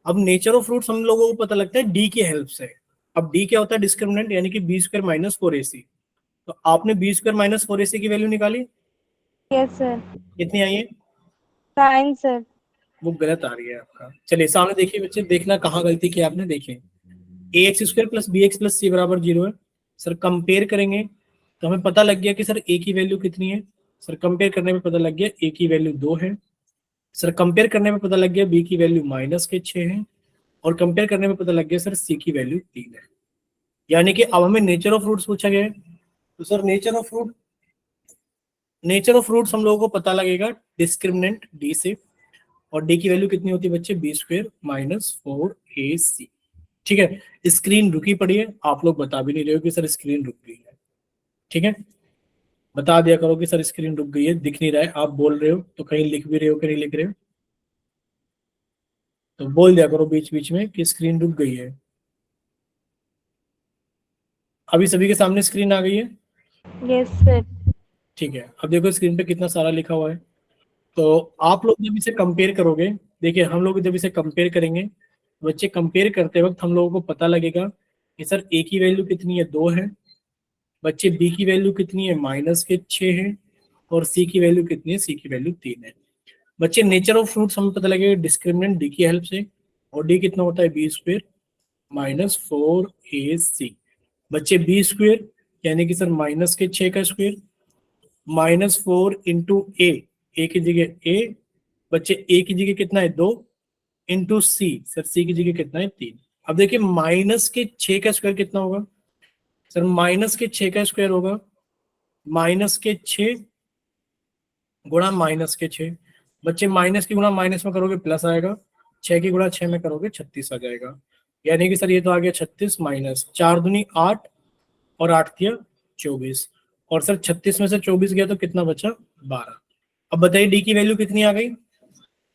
[SPEAKER 1] अब नेचर ऑफ फ्रूट्स हम लोगों को पता लगता है डी की हेल्प से। अब डी क्या होता है, डिस्क्रिमिनेंट, यानी कि b² माइनस 4ac। तो आपने b² माइनस 4ac की वैल्यू निकाली,
[SPEAKER 2] यस सर।
[SPEAKER 1] कितनी आई है।
[SPEAKER 2] 9 सर।
[SPEAKER 1] वो गलत आ रही है आपका। चलिए सामने देखिए बच्चे, देखना कहाँ गलती की आपने। देखिए ax² plus bx plus c बराबर 0 है। सर कंपेयर करेंगे तो हमें पता लग गया कि सर a की वैल्यू कितनी है। सर कंपेयर करने में पता लग गया a की वैल्यू 2 है। सर कंपेयर करने में पता लग गया b की वैल्यू माइनस के 6 है। और कंपेयर करने में पता लग गया सर c की वैल्यू 3 है। यानी कि अब हमें नेचर ऑफ फ्रूट्स पूछा गया है। तो सर नेचर ऑफ फ्रूट्स हम लोगों को पता लगेगा डिस्क्रिमिनेंट डी से। और डी की वैल्यू कितनी होती है बच्चे, b² माइनस 4ac। ठीक है, स्क्रीन रुकी पड़ी है, आप लोग बता भी नहीं रहे हो कि सर स्क्रीन रुक गई है। ठीक है, बता दिया करो कि सर स्क्रीन रुक गई है, दिख नहीं रहा है। आप बोल रहे हो तो कहीं लिख भी रहे हो कि नहीं लिख रहे हो, तो बोल दिया करो बीच बीच में कि स्क्रीन रुक गई है। अभी सभी के सामने स्क्रीन आ गई है।
[SPEAKER 2] Yes sir.
[SPEAKER 1] ठीक है, अब देखो स्क्रीन पे कितना सारा लिखा हुआ है। तो आप लोग जब इसे कंपेयर करोगे, देखिए हम लोग जब इसे कंपेयर करेंगे, बच्चे कंपेयर करते वक्त हम लोगों को पता लगेगा कि सर ए की वैल्यू कितनी है, 2 है। बच्चे बी की वैल्यू कितनी है, माइनस के 6 है। और सी की वैल्यू कितनी है, सी की वैल्यू 3 है। बच्चे नेचर ऑफ फ्रूट्स हमें पता लगेगा डिस्क्रिमिनेंट डी की हेल्प से। और डी कितना होता है, b² माइनस 4ac। बच्चे b² यानी कि सर माइनस के 6 का स्क्वायर माइनस 4 इंटू ए की जगह ए, बच्चे ए की जगह कितना है 2, इंटू सी, सर सी की जगह कितना है 3। अब देखिए माइनस के 6 का स्क्वायर कितना होगा, सर माइनस के 6 का स्क्वायर होगा माइनस के 6 गुणा माइनस के 6। बच्चे माइनस की गुणा माइनस में करोगे प्लस आएगा, 6 की गुणा 6 में करोगे 36 आ जाएगा। यानी कि सर ये तो आ गया 36 माइनस 4 दूनी 8 और 8 किया 24, और सर 36 में से 24 गया तो कितना बचा 12। अब बताइए डी की वैल्यू कितनी आ गई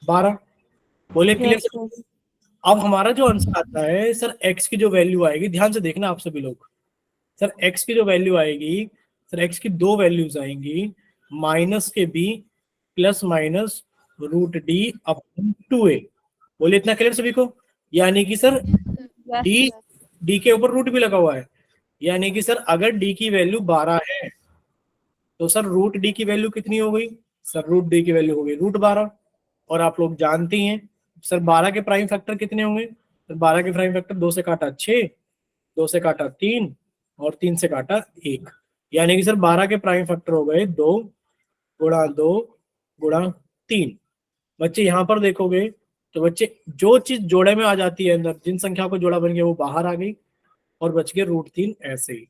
[SPEAKER 1] 12। बोले क्लियर।
[SPEAKER 2] Yes sir.
[SPEAKER 1] अब हमारा जो आंसर आता है सर एक्स की जो वैल्यू आएगी, ध्यान से देखना आप सभी लोग, सर एक्स की जो वैल्यू आएगी, सर एक्स की दो वैल्यूज आएंगी, माइनस के B plus minus root D upon 2a। बोले इतना क्लियर सभी को। यानी कि sir
[SPEAKER 2] yes
[SPEAKER 1] D
[SPEAKER 2] sir.
[SPEAKER 1] D के ऊपर रूट भी लगा हुआ है, यानी कि सर अगर डी की वैल्यू 12 है तो सर रूट डी की वैल्यू कितनी हो गई, सर रूट डी की वैल्यू हो गई रूट 12। और आप लोग जानते ही हैं सर 12 के प्राइम फैक्टर कितने होंगे, सर 12 के प्राइम फैक्टर 2 से काटा 6, 2 से काटा 3 और 3 से काटा 1। यानी कि सर 12 के प्राइम फैक्टर हो गए 2 गुणा 2 गुणा 3। बच्चे यहाँ पर देखोगे तो बच्चे जो चीज जोड़े में आ जाती है अंदर, जिन संख्या को जोड़ा बन गया वो बाहर आ गई और बच गया रूट 3 ऐसे ही।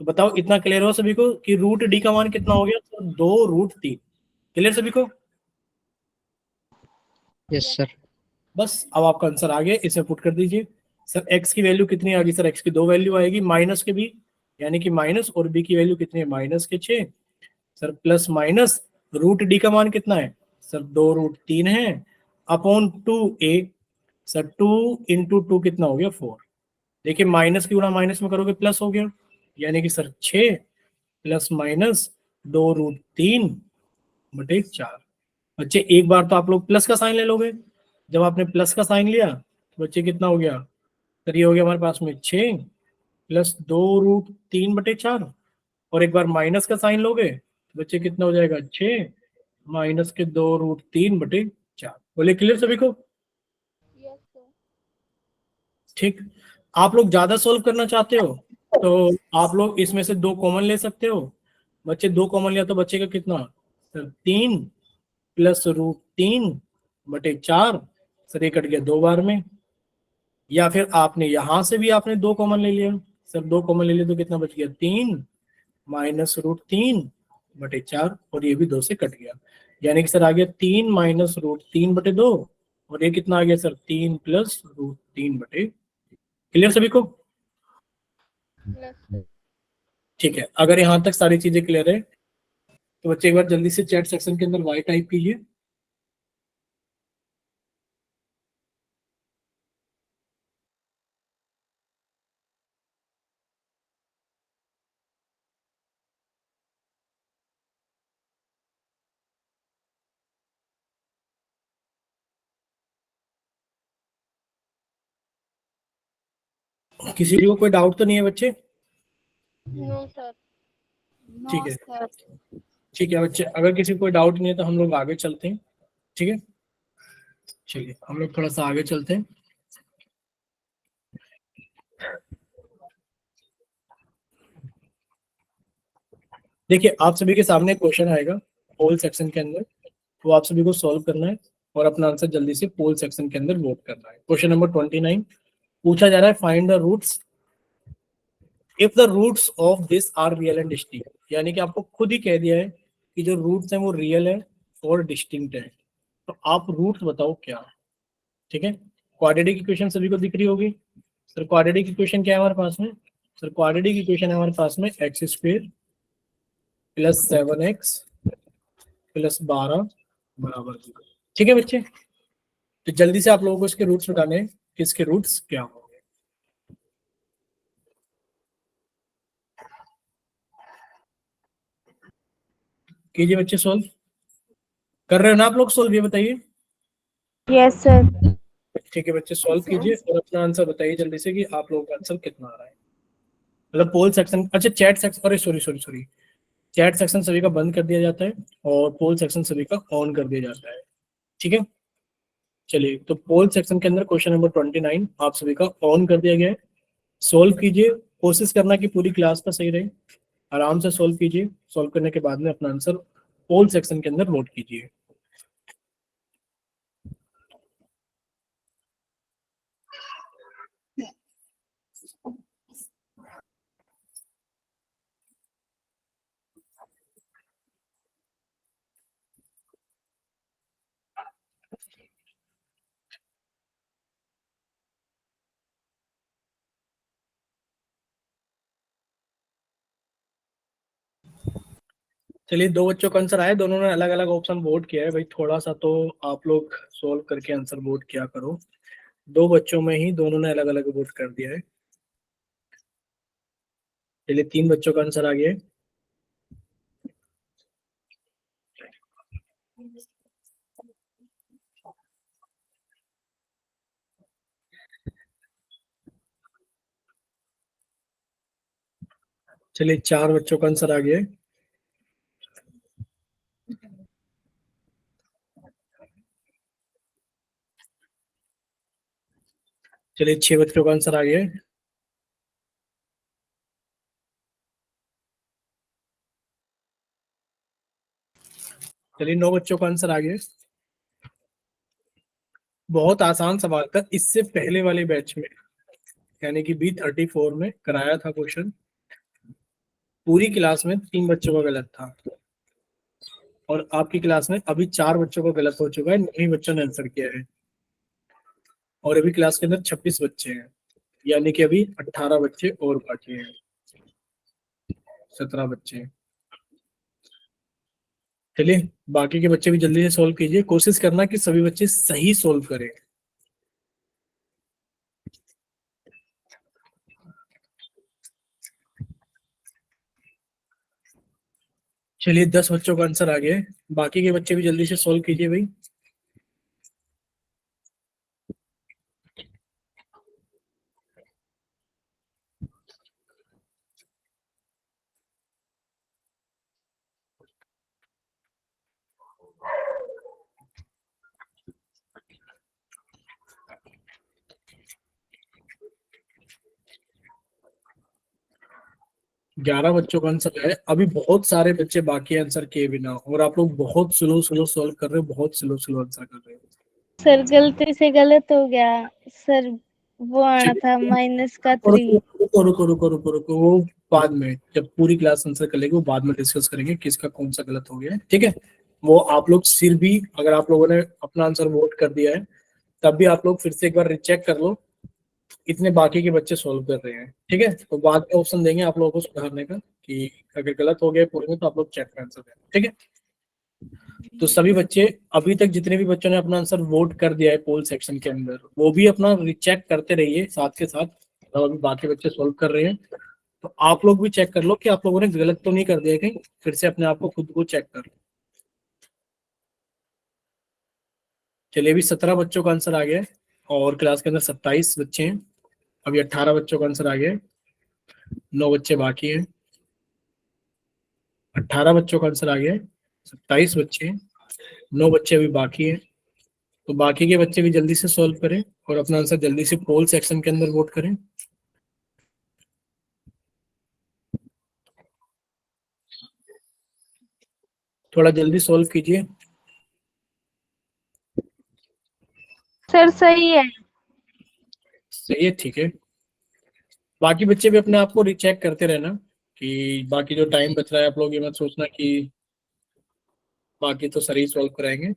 [SPEAKER 1] तो बताओ इतना क्लियर हो सभी को कि रूट डी का मान कितना हो गया, तो 2 रूट 3। क्लियर सभी को।
[SPEAKER 3] Yes sir.
[SPEAKER 1] बस अब आपका आंसर आ गया, इसे पुट कर दीजिए। सर एक्स की वैल्यू कितनी आ गई, सर एक्स की दो वैल्यू आएगी, माइनस के बी यानी कि माइनस, और बी की वैल्यू कितनी है माइनस के 6, sir plus minus root D का मान कितना है, सर 2 रूट 3 है अपॉन 2a। सर 2 × 2 कितना हो गया 4। देखिए माइनस की गुणा माइनस में करोगे प्लस हो गया, यानी कि सर 6 प्लस माइनस 2 √3/4। बच्चे एक बार तो आप लोग प्लस का साइन ले लोगे, जब आपने प्लस का साइन लिया तो बच्चे कितना हो गया, सर ये हो गया हमारे पास में 6 प्लस 2 √3/4, और एक बार माइनस का साइन लोगे तो बच्चे कितना हो जाएगा 6 माइनस के 2 √3/4। बोले क्लियर सभी को।
[SPEAKER 2] Yes sir.
[SPEAKER 1] ठीक। आप लोग ज्यादा सोल्व करना चाहते हो तो आप लोग इसमें से दो कॉमन ले सकते हो। बच्चे दो कॉमन लिया तो बच्चे का कितना, सर 3 प्लस √3/4। सर ये कट गया दो बार में। या फिर आपने यहां से भी आपने दो कॉमन ले लिया, सर दो कॉमन ले लिया तो कितना बच गया 3 माइनस √3/4, और ये भी 2 से कट गया। यानी कि सर आ गया 3 माइनस √3/2, और ये कितना आ गया सर 3 प्लस √3/। क्लियर सभी को।
[SPEAKER 2] Yes sir.
[SPEAKER 1] ठीक है, अगर यहां तक सारी चीजें क्लियर है तो बच्चे एक बार जल्दी से चैट सेक्शन के अंदर वाई टाइप कीजिए। किसी को कोई डाउट तो नहीं है बच्चे।
[SPEAKER 2] No sir.
[SPEAKER 1] ठीक
[SPEAKER 2] नो
[SPEAKER 1] है।
[SPEAKER 2] सर।
[SPEAKER 1] ठीक है बच्चे, अगर किसी को कोई डाउट नहीं है तो हम लोग आगे चलते हैं। ठीक है, चलिए हम लोग थोड़ा सा आगे चलते हैं। देखिए आप सभी के सामने क्वेश्चन आएगा पोल सेक्शन के अंदर, तो आप सभी को सॉल्व करना है और अपना आंसर जल्दी से पोल सेक्शन के अंदर वोट करना है। क्वेश्चन नंबर 29 पूछा जा रहा है, find the roots if the roots of this are real and distinct. यानी कि आपको खुद ही कह दिया है कि जो रूट्स हैं वो रियल है और डिस्टिंक्ट है, तो आप रूट्स बताओ क्या। ठीक है, क्वाड्रेटिक इक्वेशन सभी को दिख रही होगी। सर क्वाड्रेटिक इक्वेशन क्या है हमारे पास में, सर क्वाड्रेटिक इक्वेशन है हमारे पास में x² प्लस 7x प्लस 12 बराबर 0। ठीक है बच्चे, तो जल्दी से आप लोगों को इसके रूट्स बताने हैं कि इसके रूट्स क्या होंगे। कीजिए बच्चे सोल्व, कर रहे हो ना आप लोग सोल्व, ये बताइए।
[SPEAKER 2] Yes sir.
[SPEAKER 1] ठीक है बच्चे सॉल्व कीजिए और अपना आंसर बताइए जल्दी से कि आप लोगों का आंसर कितना आ रहा है। मतलब पोल सेक्शन, अच्छा चैट सेक्शन, अरे sorry sorry sorry, chat section सभी का बंद कर दिया जाता है और पोल सेक्शन सभी का ऑन कर दिया जाता है। ठीक है, चलिए तो पोल सेक्शन के अंदर क्वेश्चन नंबर 29 आप सभी का ऑन कर दिया गया है। सोल्व कीजिए, कोशिश करना कि पूरी क्लास का सही रहे, आराम से सोल्व कीजिए। सोल्व करने के बाद में अपना आंसर पोल सेक्शन के अंदर नोट कीजिए। चलिए, दो बच्चों का आंसर आया, दोनों ने अलग अलग ऑप्शन वोट किया है भाई, थोड़ा सा तो आप लोग सोल्व करके आंसर वोट किया करो। दो बच्चों में ही दोनों ने अलग अलग वोट कर दिया है। चलिए, तीन बच्चों का आंसर आ गया है। चलिए, चार बच्चों का आंसर आ गया है। चलिए, छह बच्चों का आंसर आ गया है। चलिए, नौ बच्चों का आंसर आ गया है। बहुत आसान सवाल था, इससे पहले वाले बैच में यानी कि B34 में कराया था क्वेश्चन। पूरी क्लास में तीन बच्चों का गलत था और आपकी क्लास में अभी चार बच्चों का गलत हो चुका है, 9 बच्चों ने आंसर किया है। और अभी क्लास के अंदर 26 बच्चे हैं, यानी कि अभी 18 बच्चे और बाकी हैं, 17 बच्चे हैं। चलिए, बाकी के बच्चे भी जल्दी से सॉल्व कीजिए, कोशिश करना कि सभी बच्चे सही सॉल्व करें। चलिए, 10 बच्चों का आंसर आ गया है, बाकी के बच्चे भी जल्दी से सॉल्व कीजिए भाई। ग्यारह बच्चों का आंसर है, अभी बहुत सारे बच्चे बाकी आंसर किए बिना, और आप लोग बहुत स्लो स्लो सॉल्व कर रहे हो, बहुत स्लो स्लो आंसर कर रहे हो।
[SPEAKER 2] सर गलती से गलत हो गया सर, वो आना था माइनस का 3।
[SPEAKER 1] रुको रुको रुको रुको रुको, वो बाद में जब पूरी क्लास आंसर कर लेगी वो बाद में डिस्कस करेंगे किसका कौन सा गलत हो गया है, ठीक है। वो आप लोग फिर भी अगर आप लोगों ने अपना आंसर वोट कर दिया है तब भी आप लोग फिर से एक बार रिचेक कर लो कितने बाकी के बच्चे सॉल्व कर रहे हैं, ठीक है। तो बाद में ऑप्शन देंगे आप लोगों को सुधारने का कि अगर गलत हो गया पूरे में तो आप लोग चेक कर आंसर दें, ठीक है। तो सभी बच्चे अभी तक जितने भी बच्चों ने अपना आंसर वोट कर दिया है पोल सेक्शन के अंदर, वो भी अपना रिचेक करते रहिए साथ के साथ। तो अभी बाकी बच्चे सॉल्व कर रहे हैं तो आप लोग भी चेक कर लो कि आप लोगों ने गलत तो नहीं कर दिया कहीं, फिर से अपने आप को खुद को चेक कर लो। चलिए, अभी 17 बच्चों का आंसर आ गया है और क्लास के अंदर 27 बच्चे हैं। अभी 18 बच्चों का आंसर आ गया है, 9 बच्चे बाकी हैं। 18 बच्चों का आंसर आ गया है, 27 बच्चे हैं, 9 बच्चे अभी बाकी हैं। तो बाकी के बच्चे भी जल्दी से सॉल्व करें और अपना आंसर जल्दी से पोल सेक्शन के अंदर वोट करें। थोड़ा जल्दी सॉल्व कीजिए।
[SPEAKER 2] सर सही है।
[SPEAKER 1] सही है, ठीक है। बाकी बच्चे भी अपने आप को रिचेक करते रहना कि बाकी जो टाइम बच रहा है आप लोग ये मत सोचना कि बाकी तो सही सॉल्व कराएंगे,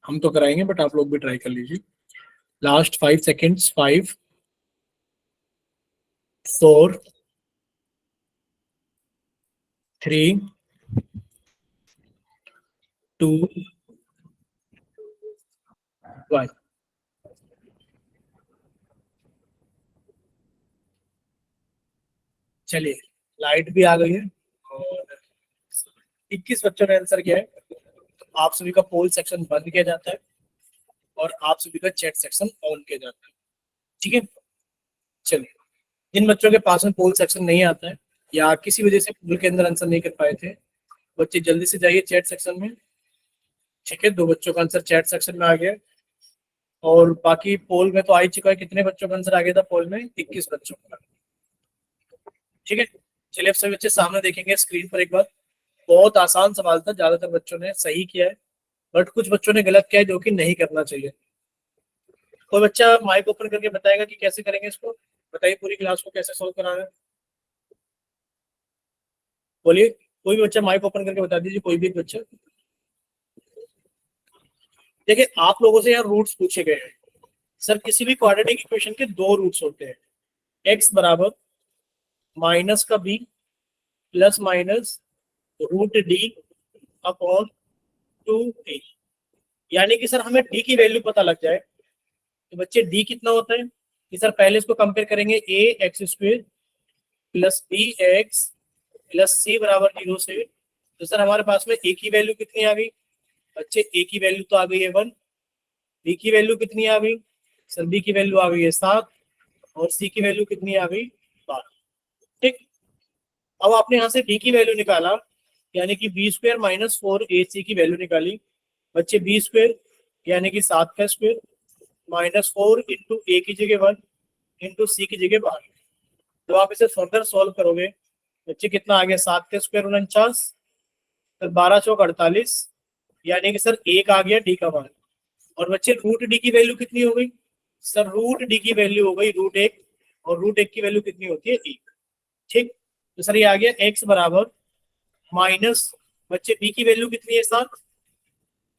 [SPEAKER 1] हम तो कराएंगे बट आप लोग भी ट्राई कर लीजिए। Last 5 seconds, 5, 4, 3, 2, 1। चलिए, लाइट भी आ गई है और 21 बच्चों ने आंसर किया है। आप सभी का पोल सेक्शन बंद किया जाता है और आप सभी का चैट सेक्शन ऑन किया जाता है, ठीक है। चलिए, जिन बच्चों के पास में पोल सेक्शन नहीं आता है या किसी वजह से पोल के अंदर आंसर नहीं कर पाए थे, बच्चे जल्दी से जाइए चैट सेक्शन में, ठीक है। दो बच्चों का आंसर चैट सेक्शन में आ गया और बाकी पोल में तो आ ही चुका है। कितने बच्चों का आंसर आ गया था पोल में? 21 बच्चों का, ठीक है। चलिए, अब सभी बच्चे सामने देखेंगे स्क्रीन पर एक बार। बहुत आसान सवाल था, ज्यादातर बच्चों ने सही किया है बट कुछ बच्चों ने गलत किया है जो कि नहीं करना चाहिए। कोई बच्चा माइक ओपन करके बताएगा कि कैसे करेंगे इसको? बताइए पूरी क्लास को कैसे सोल्व कराना है, बोलिए। कोई भी बच्चा माइक ओपन करके बता दीजिए, कोई भी एक बच्चा। देखिए, आप लोगों से यहाँ रूट्स पूछे गए हैं। सर, किसी भी क्वाड्रेटिक इक्वेशन के दो रूट्स होते हैं, एक्स बराबर माइनस का B plus minus root D upon 2a, यानी कि सर हमें d की वैल्यू पता लग जाए तो बच्चे d कितना होता है कि सर पहले इसको कंपेयर करेंगे a x square plus b x plus c बराबर 0 से। तो सर हमारे पास में a की वैल्यू कितनी आ गई बच्चे, a की वैल्यू तो आ गई है 1, b की वैल्यू कितनी आ गई सर, b की वैल्यू आ गई है 7 और c की वैल्यू कितनी आ गई 12। ठीक, अब आपने यहाँ से b की वैल्यू निकाला यानी कि बी स्क्वायर माइनस 4ac की वैल्यू निकाली बच्चे, बी स्क्वायर यानी कि 7 का स्क्वायर माइनस 4 इंटू ए की जगह 1 इंटू सी की जगह 12। तो आप इसे फर्दर सॉल्व करोगे बच्चे कितना आ गया, 7 का स्क्वायर 49, सर 12 चौक 48, यानी कि सर एक आ गया डी का मान। और बच्चे रूट डी की वैल्यू कितनी हो गई सर, रूट डी की वैल्यू हो गई रूट 1 और रूट 1 की वैल्यू कितनी होती है 1। ठीक, तो सर ये आ गया x बराबर माइनस बच्चे बी की वैल्यू कितनी है 7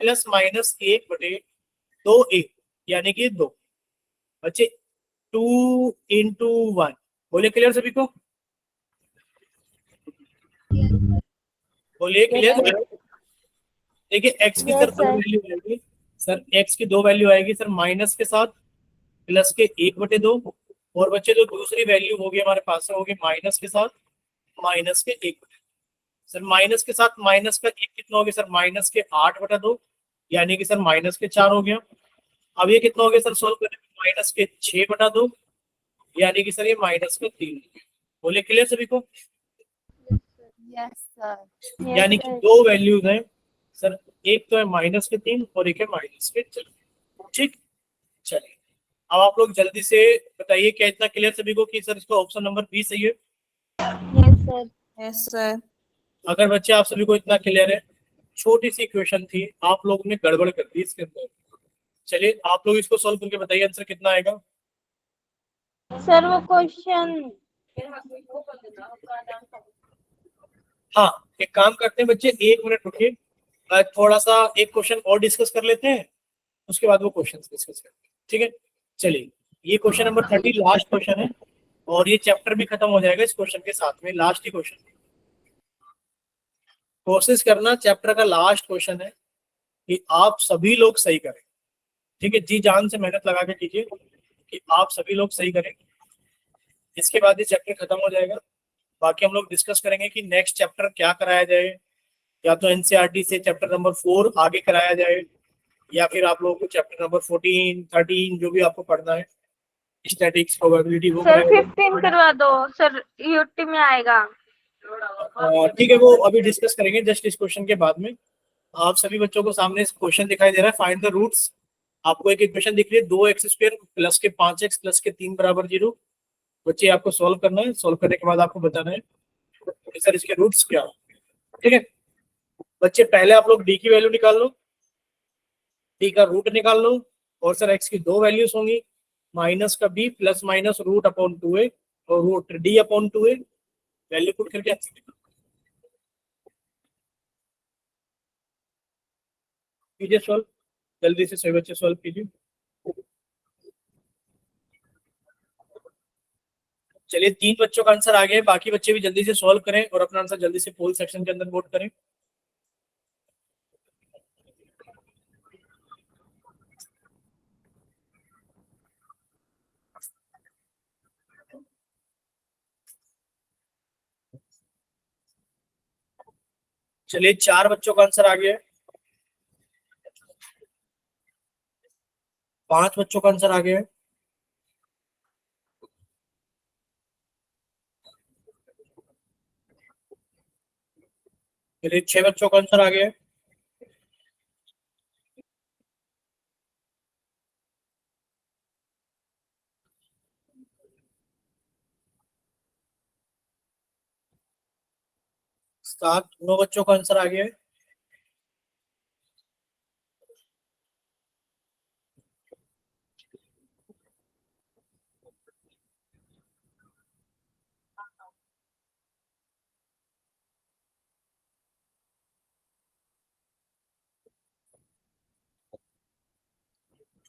[SPEAKER 1] प्लस माइनस 1/2a यानी कि 2 बच्चे 2 × 1। बोलिए क्लियर सभी को, बोलिए क्लियर। देखिए x की सर
[SPEAKER 2] Yes,
[SPEAKER 1] दो
[SPEAKER 2] sir.
[SPEAKER 1] वैल्यू आएगी सर, x की दो वैल्यू आएगी सर, माइनस के साथ प्लस के 1/2 और बच्चे जो दूसरी वैल्यू होगी हमारे पास में होगी माइनस के साथ माइनस के 1/2। सर माइनस के साथ माइनस का 1 कितना हो गया सर, माइनस के 8/2 यानी कि सर माइनस के 4 हो गया। अब ये कितना हो गया सर, सोल्व करने में माइनस के 6/2 यानी कि सर ये माइनस का 3। बोले क्लियर सभी को।
[SPEAKER 4] Yes, sir.
[SPEAKER 2] Yes,
[SPEAKER 1] यानी कि
[SPEAKER 2] sir.
[SPEAKER 1] दो वैल्यूज हैं सर, एक तो है माइनस के 3 और एक है माइनस के 4। ठीक, चलिए अब आप लोग जल्दी से बताइए क्या इतना क्लियर सभी को कि सर इसका ऑप्शन नंबर बी सही है।
[SPEAKER 2] Yes, sir.
[SPEAKER 4] Yes, sir.
[SPEAKER 1] अगर बच्चे आप सभी को इतना क्लियर है, छोटी सी क्वेश्चन थी आप लोगों ने गड़बड़ कर दी इसके अंदर। चलिए आप लोग इसको सॉल्व करके बताइए आंसर कितना आएगा।
[SPEAKER 2] सर वो क्वेश्चन
[SPEAKER 1] हाँ, एक काम करते हैं बच्चे, 1 मिनट रुकिए, थोड़ा सा एक क्वेश्चन और डिस्कस कर लेते हैं, उसके बाद वो क्वेश्चन डिस्कस करते हैं। ठीक है, चलिए ये क्वेश्चन नंबर 30 लास्ट क्वेश्चन है और ये चैप्टर भी खत्म हो जाएगा इस क्वेश्चन के साथ में, लास्ट ही क्वेश्चन। कोशिश करना चैप्टर का लास्ट क्वेश्चन है कि आप सभी लोग सही करें। ठीक है, जी जान से मेहनत लगा के कीजिए कि आप सभी लोग सही करें, इसके बाद ये चैप्टर खत्म हो जाएगा। बाकी हम लोग डिस्कस करेंगे कि नेक्स्ट चैप्टर क्या कराया जाए, या तो एनसीईआरटी से चैप्टर नंबर 4 आगे कराया जाए या फिर आप लोगों को चैप्टर नंबर 14 13 जो भी आपको पढ़ना है, स्टैटिक्स प्रोबेबिलिटी वो
[SPEAKER 2] सर
[SPEAKER 1] कराया
[SPEAKER 2] 15 करवा दो सर, यूटी में आएगा।
[SPEAKER 1] जाए। ठीक है, वो अभी डिस्कस करेंगे जस्ट इस क्वेश्चन के बाद में। आप सभी बच्चों को सामने क्वेश्चन दिखाई दे रहा है, फाइंड द रूट्स। आपको एक इक्वेशन दिख रही है 2x² प्लस के 5x प्लस के 3 बराबर 0। बच्चे आपको सॉल्व करना है, सॉल्व करने के बाद आपको बताना है कि सर इसके रूट्स क्या। ठीक है बच्चे, पहले आप लोग डी की वैल्यू निकाल लो, डी का रूट निकाल लो, और सर एक्स की दो वैल्यूज होंगी, माइनस का B plus minus root upon 2a और root D upon 2a, value put करके आंसर निकालो। कीजिए सॉल्व, जल्दी से सभी बच्चे सॉल्व कीजिए। चलिए 3 बच्चों का आंसर आ गया है, बाकी बच्चे भी जल्दी से सॉल्व करें और अपना आंसर जल्दी से पोल सेक्शन के अंदर वोट करें। चलिए 4 बच्चों का आंसर आ गया है, 5 बच्चों का आंसर आ गया है, चलिए 6 बच्चों का आंसर आ गया है, सात 9 बच्चों का आंसर आ गया है,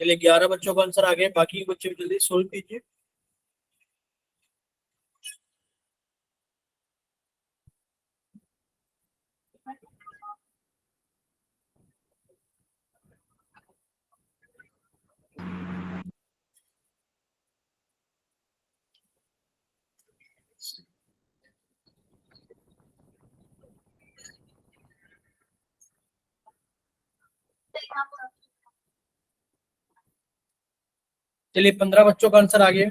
[SPEAKER 1] चलिए 11 बच्चों का आंसर आ गया है, बाकी के बच्चे भी जल्दी सोल्व कीजिए। चलिए 15 बच्चों का आंसर आ गया।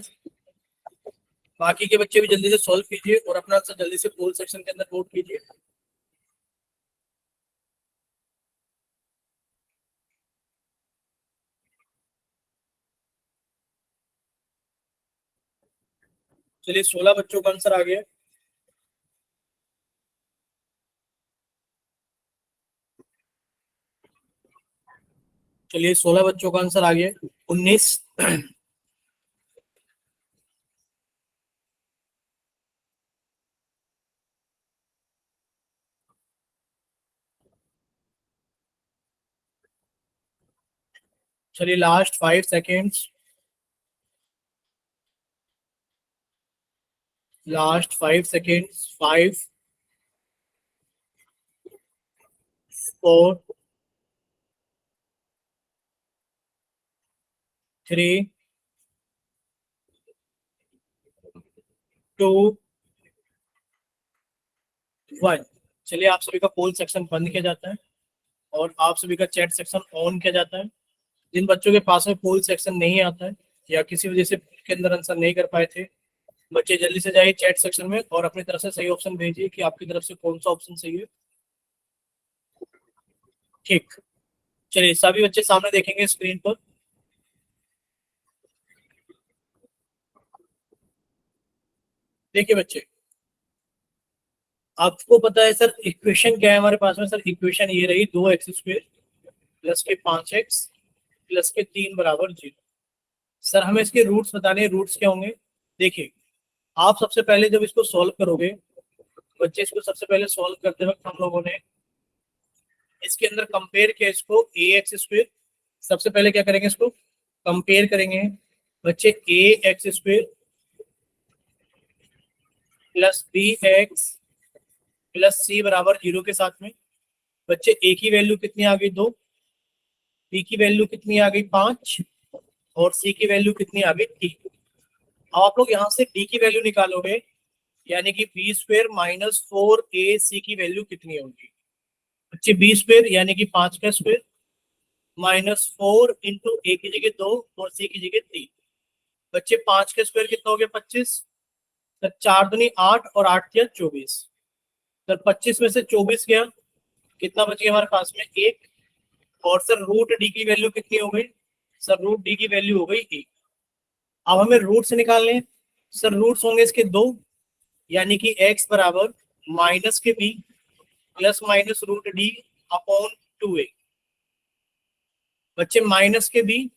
[SPEAKER 1] बाकी के बच्चे भी जल्दी से सॉल्व कीजिए और अपना आंसर जल्दी से पोल सेक्शन के अंदर नोट कीजिए। चलिए 16 बच्चों का आंसर आ गया। चलिए 16 बच्चों का आंसर आ गया। 19, चलिए लास्ट 5 सेकेंड्स, लास्ट 5 सेकेंड्स, 5, 4, 3, 2, 1। चलिए आप सभी का पोल सेक्शन बंद किया जाता है और आप सभी का चैट सेक्शन ऑन किया जाता है। जिन बच्चों के पास में पोल सेक्शन नहीं आता है या किसी वजह से के अंदर आंसर नहीं कर पाए थे, बच्चे जल्दी से जाइए चैट सेक्शन में और अपनी तरफ से सही ऑप्शन भेजिए कि आपकी तरफ से कौन सा ऑप्शन सही है। ठीक, चलिए सभी बच्चे सामने देखेंगे स्क्रीन पर। देखिए बच्चे, आपको पता है सर इक्वेशन क्या है हमारे पास में? सर इक्वेशन ये रही 2x² प्लस के 5x प्लस के 3 बराबर 0। सर हमें इसके रूट्स बताने हैं, रूट्स क्या होंगे? देखिए आप सबसे पहले जब इसको सॉल्व करोगे बच्चे, इसको सबसे पहले सॉल्व करते वक्त हम लोगों ने इसके अंदर कंपेयर किया इसको ax²। सबसे पहले क्या करेंगे, इसको कंपेयर करेंगे बच्चे ax² plus bx plus c बराबर 0 के साथ में। बच्चे a की वैल्यू कितनी आ गई 2, b की वैल्यू कितनी आ गई 5 और c की वैल्यू कितनी आ गई 3। आप लोग यहाँ से d की वैल्यू निकालोगे यानी कि b² माइनस 4ac की वैल्यू कितनी होगी? बच्चे b² यानी कि 5 का स्क्वायर माइनस 4 इंटू a की जगह 2 और c की जगह 3। बच्चे 5 का स्क्वायर कितना हो गया 25। सर 4 दूनी 8 और 8 किया 24। सर 25 में से 24 गया, कितना बच गया हमारे पास में 1। और सर रूट डी की वैल्यू कितनी हो गई? सर रूट डी की वैल्यू हो गई 1। अब हमें रूट से निकालने हैं। सर रूट्स होंगे इसके 2 यानी कि x बराबर माइनस के b plus minus root D upon 2a। बच्चे माइनस के b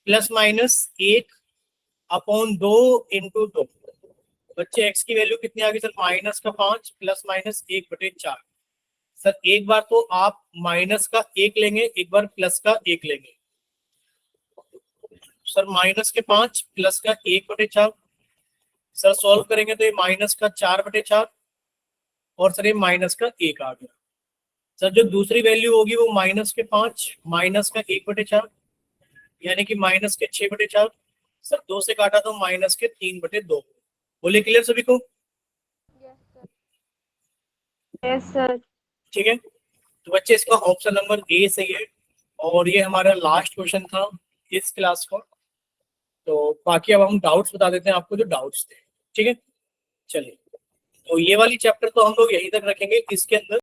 [SPEAKER 1] plus minus 1 upon 2 into 2। बच्चे x की वैल्यू कितनी आ गई सर? माइनस का 5 प्लस माइनस 1/4। सर एक बार तो आप माइनस का 1 लेंगे, एक बार प्लस का 1 लेंगे। सर माइनस के 5 प्लस का 1/4। सर सॉल्व करेंगे तो ये माइनस का 4/4 और सर ये माइनस का 1 आ गया। सर जो दूसरी वैल्यू होगी वो माइनस के 5 माइनस का 1/4 यानी कि माइनस के 6/4। सर 2 से काटा तो माइनस के 3/2। बोले क्लियर सभी को?
[SPEAKER 2] Yes sir.
[SPEAKER 1] ठीक है, तो बच्चे इसका ऑप्शन नंबर ए सही है और ये हमारा लास्ट क्वेश्चन था इस क्लास का। तो बाकी अब हम डाउट्स बता देते हैं आपको जो डाउट्स थे। ठीक है, चलिए तो ये वाली चैप्टर तो हम लोग यहीं तक रखेंगे। इसके अंदर